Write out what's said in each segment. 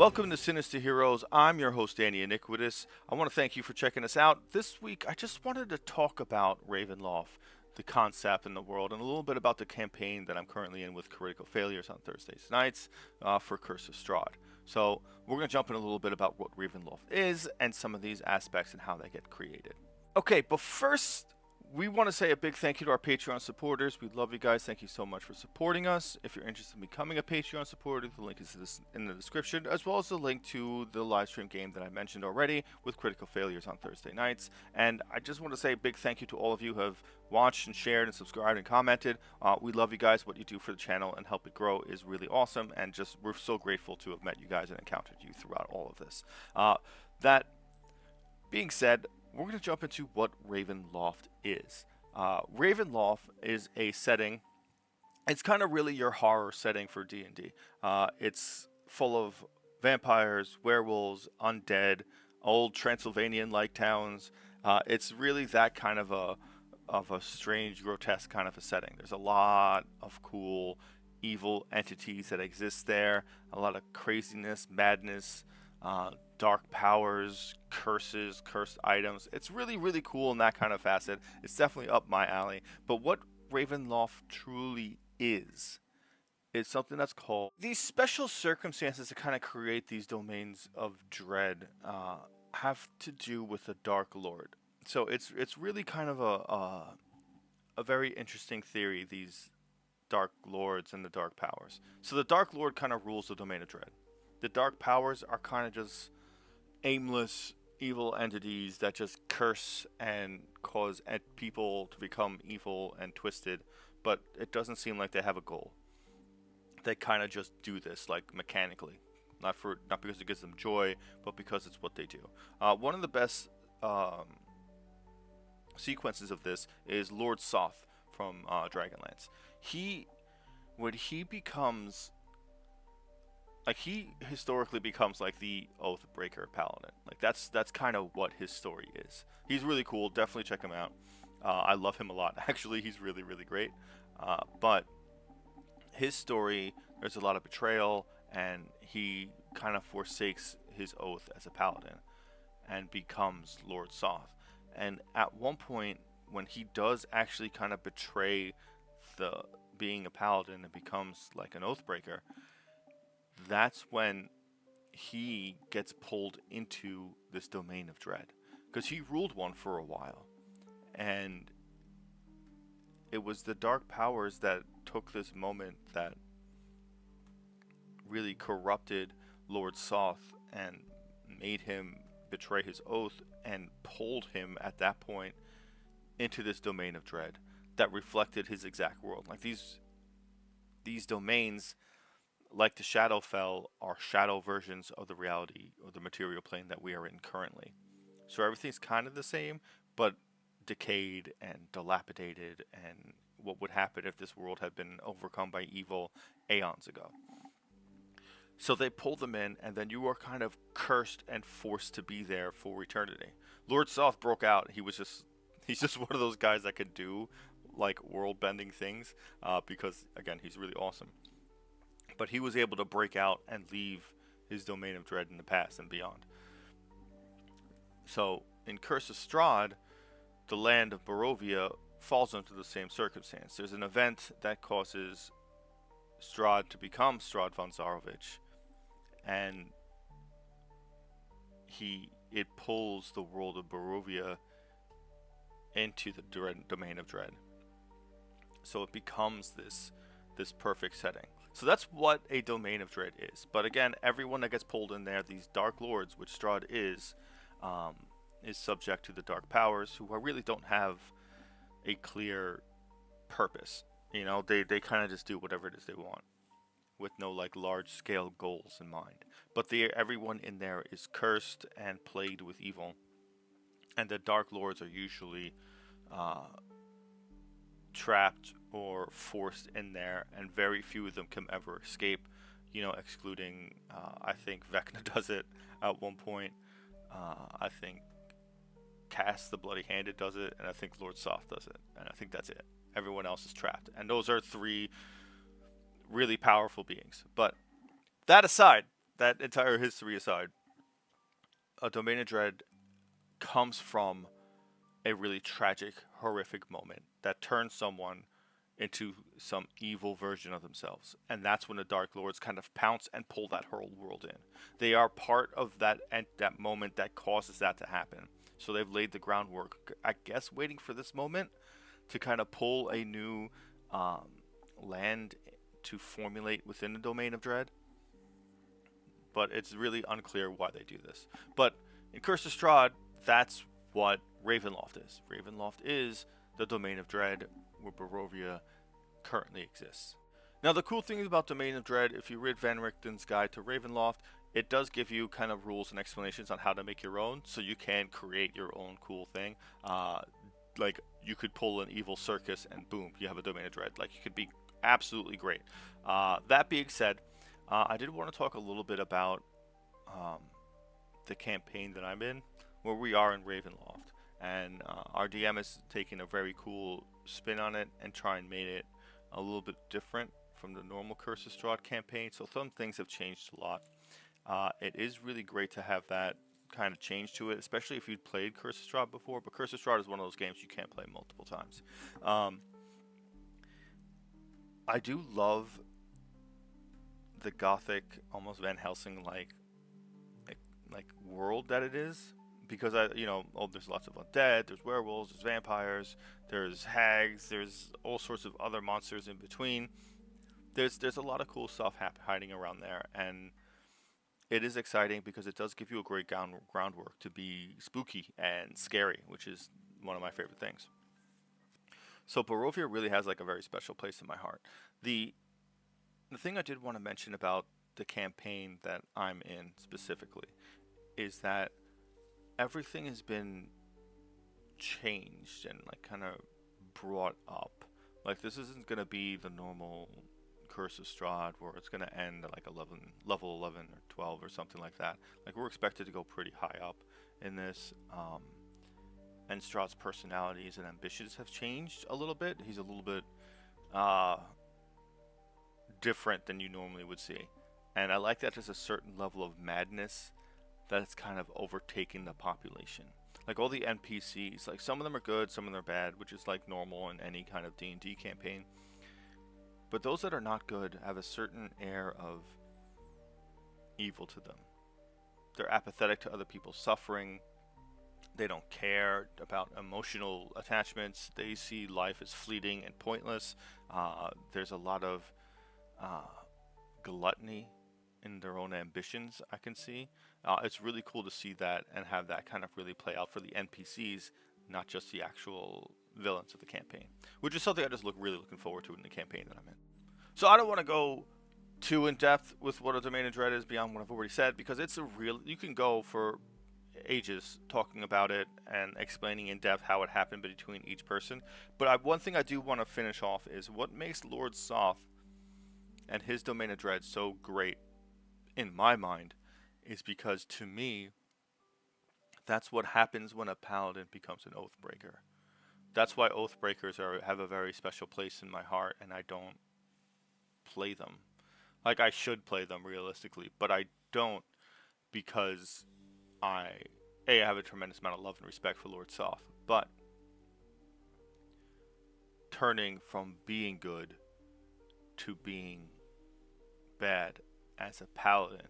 Welcome to Sinister Heroes. I'm your host, Danny Iniquitous. I want to thank you for checking us out. This week, I just wanted to talk about Ravenloft, the concept in the world, and a little bit about the campaign that I'm currently in with Critical Failures on Thursdays nights for Curse of Strahd. So we're going to jump in a little bit about what Ravenloft is and some of these aspects and how they get created. Okay, but first, we want to say a big thank you to our Patreon supporters. We love you guys. Thank you so much for supporting us. If you're interested in becoming a Patreon supporter, the link is in the description, as well as the link to the live stream game that I mentioned already with Critical Failures on Thursday nights. And I just want to say a big thank you to all of you who have watched and shared and subscribed and commented. We love you guys. What you do for the channel and help it grow is really awesome. And just we're so grateful to have met you guys and encountered you throughout all of this. That being said, we're going to jump into what Ravenloft is. Ravenloft is a setting. It's kind of really your horror setting for D&D. It's full of vampires, werewolves, undead, old Transylvanian-like towns. It's really that kind of a strange, grotesque kind of a setting. There's a lot of cool, evil entities that exist there. A lot of craziness, madness, dark powers, curses, cursed items. It's really, really cool in that kind of facet. It's definitely up my alley. But what Ravenloft truly is something that's called these special circumstances that kind of create these domains of dread have to do with the Dark Lord. So it's really kind of a very interesting theory, these Dark Lords and the Dark Powers. So the Dark Lord kind of rules the domain of dread. The Dark Powers are kind of just aimless, evil entities that just curse and cause people to become evil and twisted, but it doesn't seem like they have a goal. They kind of just do this, like, mechanically. Not because it gives them joy, but because it's what they do. One of the best sequences of this is Lord Soth from Dragonlance. When he becomes... Like, he historically becomes, like, the Oathbreaker Paladin. Like, that's kind of what his story is. He's really cool. Definitely check him out. I love him a lot. Actually, he's really, really great. But his story, there's a lot of betrayal, and he kind of forsakes his oath as a Paladin and becomes Lord Soth. And at one point, when he does actually kind of betray being a Paladin and becomes, like, an Oathbreaker, that's when he gets pulled into this domain of dread, because he ruled one for a while, and it was the Dark Powers that took this moment that really corrupted Lord Soth and made him betray his oath and pulled him at that point into this domain of dread that reflected his exact world. Like, these domains, like the Shadowfell, are shadow versions of the reality or the material plane that we are in currently. So everything's kind of the same, but decayed and dilapidated, and what would happen if this world had been overcome by evil aeons ago. So they pull them in, and then you are kind of cursed and forced to be there for eternity. Lord Soth broke out. He's just one of those guys that can do, like, world-bending things, because, again, he's really awesome. But he was able to break out and leave his domain of dread in the past and beyond. So, in Curse of Strahd, the land of Barovia falls into the same circumstance. There's an event that causes Strahd to become Strahd von Zarovich, and it pulls the world of Barovia into the domain of dread. So it becomes this perfect setting. So that's what a domain of dread is. But again, everyone that gets pulled in there, these Dark Lords, which Strahd is subject to the Dark Powers, who really don't have a clear purpose. You know, they kind of just do whatever it is they want, with no, like, large-scale goals in mind. But everyone in there is cursed and plagued with evil. And the Dark Lords are usually trapped or forced in there, and very few of them can ever escape, you know, excluding I think Vecna does it at one point. I think Cass the Bloody Handed does it, and I think Lord Soth does it, and I think that's it. Everyone else is trapped, and those are three really powerful beings. But that aside, that entire history aside, a domain of dread comes from a really tragic, horrific moment that turns someone into some evil version of themselves. And that's when the Dark Lords kind of pounce and pull that whole world in. They are part of that moment that causes that to happen. So they've laid the groundwork, I guess, waiting for this moment to kind of pull a new land to formulate within the domain of dread. But it's really unclear why they do this. But in Curse of Strahd, that's what Ravenloft is. Ravenloft is the domain of dread where Barovia currently exists. Now, the cool thing about Domain of Dread, if you read Van Richten's Guide to Ravenloft, it does give you kind of rules and explanations on how to make your own, so you can create your own cool thing. Like, you could pull an evil circus and boom, you have a Domain of Dread. Like, you could be absolutely great. That being said, I did want to talk a little bit about the campaign that I'm in, where we are in Ravenloft. And our DM is taking a very cool spin on it and try and make it a little bit different from the normal Curse of Strahd campaign. So some things have changed a lot. It is really great to have that kind of change to it, especially if you'd played Curse of Strahd before. But Curse of Strahd is one of those games you can't play multiple times. I do love the gothic, almost Van Helsing like world that it is. Because there's lots of undead, there's werewolves, there's vampires, there's hags, there's all sorts of other monsters in between. There's a lot of cool stuff hiding around there, and it is exciting because it does give you a great groundwork to be spooky and scary, which is one of my favorite things. So Barovia really has like a very special place in my heart. The thing I did want to mention about the campaign that I'm in specifically is that everything has been changed and like kind of brought up. Like, this isn't going to be the normal Curse of Strahd where it's going to end at like level 11 or 12 or something like that. Like, we're expected to go pretty high up in this. And Strahd's personalities and ambitions have changed a little bit. He's a little bit different than you normally would see. And I like that there's a certain level of madness that's kind of overtaking the population. Like, all the NPCs, like, some of them are good, some of them are bad, which is like normal in any kind of D&D campaign. But those that are not good have a certain air of evil to them. They're apathetic to other people's suffering. They don't care about emotional attachments. They see life as fleeting and pointless. There's a lot of gluttony in their own ambitions, I can see. It's really cool to see that and have that kind of really play out for the NPCs, not just the actual villains of the campaign, which is something I just really looking forward to in the campaign that I'm in. So I don't want to go too in depth with what a Domain of Dread is beyond what I've already said, because it's you can go for ages talking about it and explaining in depth how it happened between each person. But one thing I do want to finish off is what makes Lord Soth and his Domain of Dread so great in my mind is because, to me, that's what happens when a paladin becomes an Oathbreaker. That's why Oathbreakers have a very special place in my heart, and I don't play them. Like, I should play them realistically, but I don't, because I have a tremendous amount of love and respect for Lord Soth, but turning from being good to being bad as a paladin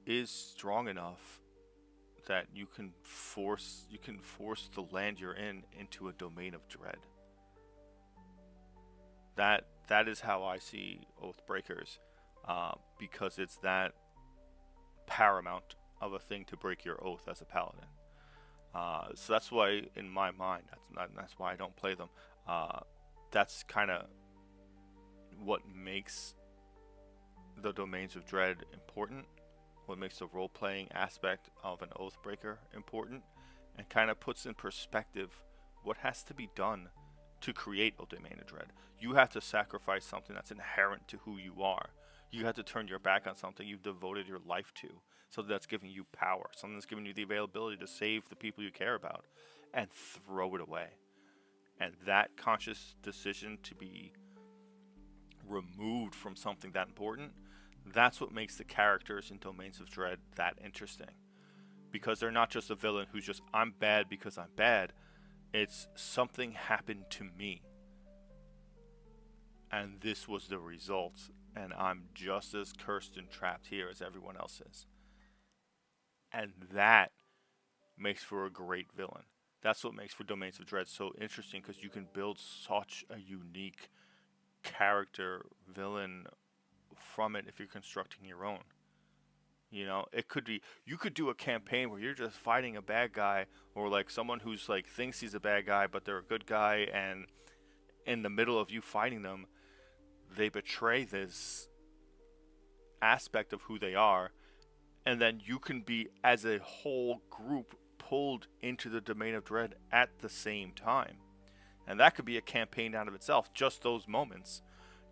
is strong enough that you can force the land you're in into a Domain of Dread. That is how I see Oathbreakers, because it's that paramount of a thing to break your oath as a paladin. So that's why, in my mind, that's why I don't play them. That's kind of what makes the Domains of Dread important, what makes the role-playing aspect of an Oathbreaker important, and kind of puts in perspective what has to be done to create a Domain of Dread. You have to sacrifice something that's inherent to who you are. You have to turn your back on something you've devoted your life to, so that's giving you power, something that's giving you the availability to save the people you care about, and throw it away. And that conscious decision to be removed from something that important, That's what makes the characters in Domains of Dread that interesting. Because they're not just a villain who's just, I'm bad because I'm bad. It's something happened to me. And this was the result. And I'm just as cursed and trapped here as everyone else is. And that makes for a great villain. That's what makes for Domains of Dread so interesting, because you can build such a unique character villain from it if you're constructing your own. You know, it could be, you could do a campaign where you're just fighting a bad guy, or like someone who's like thinks he's a bad guy but they're a good guy, and in the middle of you fighting them, they betray this aspect of who they are, and then you can be as a whole group pulled into the Domain of Dread at the same time. And that could be a campaign out of itself, just those moments,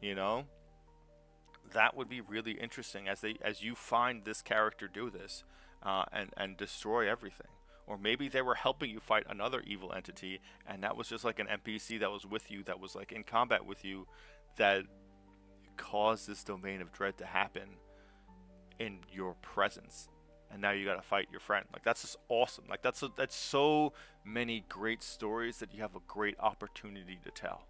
you know. That would be really interesting as you find this character do this, and destroy everything. Or maybe they were helping you fight another evil entity, and that was just like an NPC that was with you, that was like in combat with you, that caused this Domain of Dread to happen in your presence. And now you gotta fight your friend. Like, that's just awesome. Like, that's so many great stories that you have a great opportunity to tell.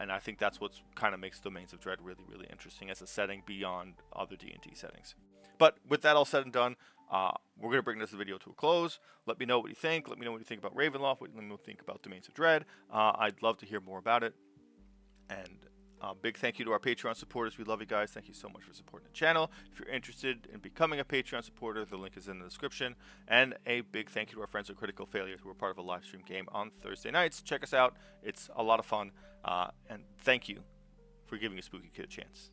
And I think that's what's kind of makes Domains of Dread really, really interesting as a setting beyond other D&D settings. But with that all said and done, we're going to bring this video to a close. Let me know what you think. Let me know what you think about Ravenloft. Let me know what you think about Domains of Dread. I'd love to hear more about it. And big thank you to our Patreon supporters. We love you guys. Thank you so much for supporting the channel. If you're interested in becoming a Patreon supporter, the link is in the description. And a big thank you to our friends at Critical Failure, who are part of a live stream game on Thursday nights. Check us out. It's a lot of fun. And thank you for giving a Spooky Kid a chance.